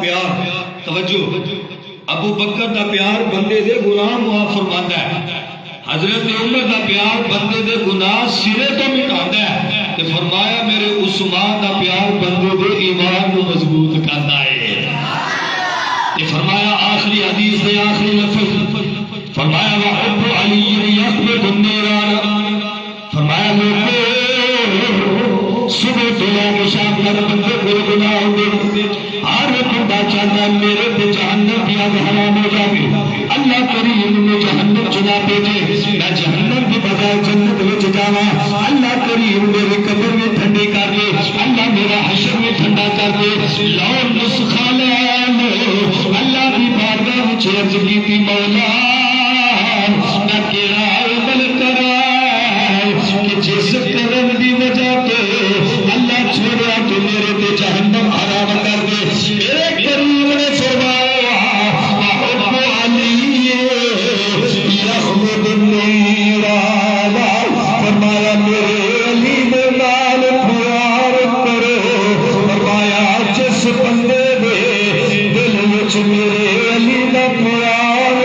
پیار توجہ ابو بکر دا پیار بندے دے گناہ معاف فرماندا ہے حضرت عمر دا پیار بندے دے گناہ سرے تو مٹاندا ہے تے فرمایا میرے عثمان دا پیار بندے دے ایمان کو مضبوط کردا ہے یہ فرمایا آخری حدیث دے آخری لفظ فرمایا وحب علی یقبض النیران فرمایا لوگوں صبح تو لے کے شام تک بندے کو گناہ ہوتے ہر بندہ چاہتا ہے میرے تے جہنم کی آگ حرام ہو جائے اللہ کریم میں جہنم چنا بھیجے میں جہنم کی بجائے جنت وچ جاواں اللہ کریم میرے قبر میں ٹھنڈی کر دے اللہ میرا حشر میں ٹھنڈا کر دے لاؤ نسخہ لے اللہ کی بارگاہ وچ عرض کیتی مولا میں کیڑا عمل کراں کہ جس کرم دی وجہ تے اللہ چھوڑیا تو میرے تے جہنم حرام کر دے میرے کریم نے فرمایا احب علی یحمد النیران فرمایا میرے علی دے نال پیار کرو فرمایا جس بندے دے دل وچ میرے علی دا پیار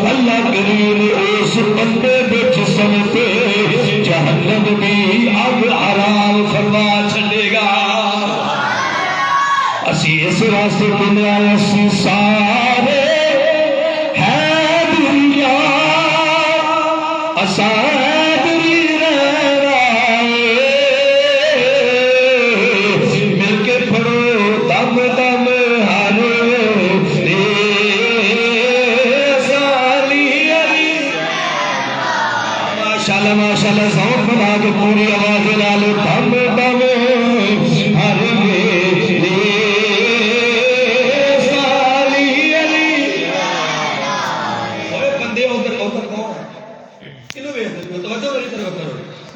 اللہ کریم اس بندے دے جسم تے جہنم دی اگ حرام فرما چھڈے گا اسی اس راستے پہ آئے اسی سارے حیدری اسا حیدری رہے مل کے پڑھو دم دم ہر ماشاءاللہ ماشاءاللہ ذوق بنا کے پوری آواز لالو دم دم ہر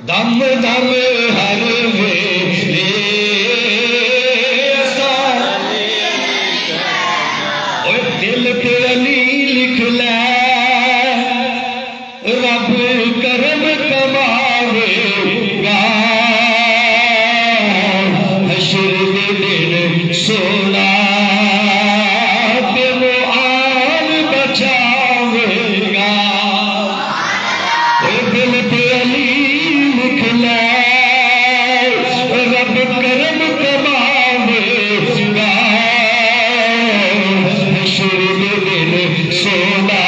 دم دم ہر دل پہ علی لکھ لے رب کرم کماوے گا حشر دے دن سونا دل آن بچاوے گا دل پہ علی لکھ لے رب کرم کماوے گا حشر دے دن سونا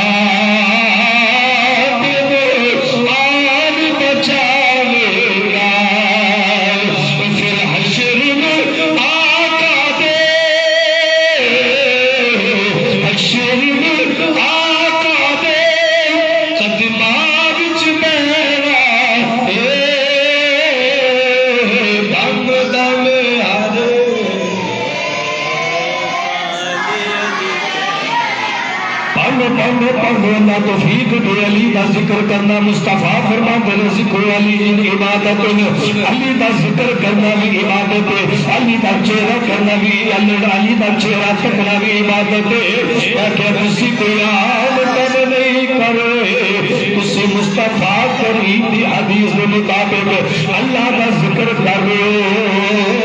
اللہ توفیق دے علی دا ذکر کرنا مصطفیٰ فرما دے ذکر علی ان عبادت علی دا ذکر کرنا بھی عبادت علی دا چہرہ کرنا بھی علی دا چہرہ تکنا بھی عبادت کہ کسی کو یاد کر نہیں کرے کسی مصطفیٰ کریم دی حدیث مطابق اللہ دا ذکر کرو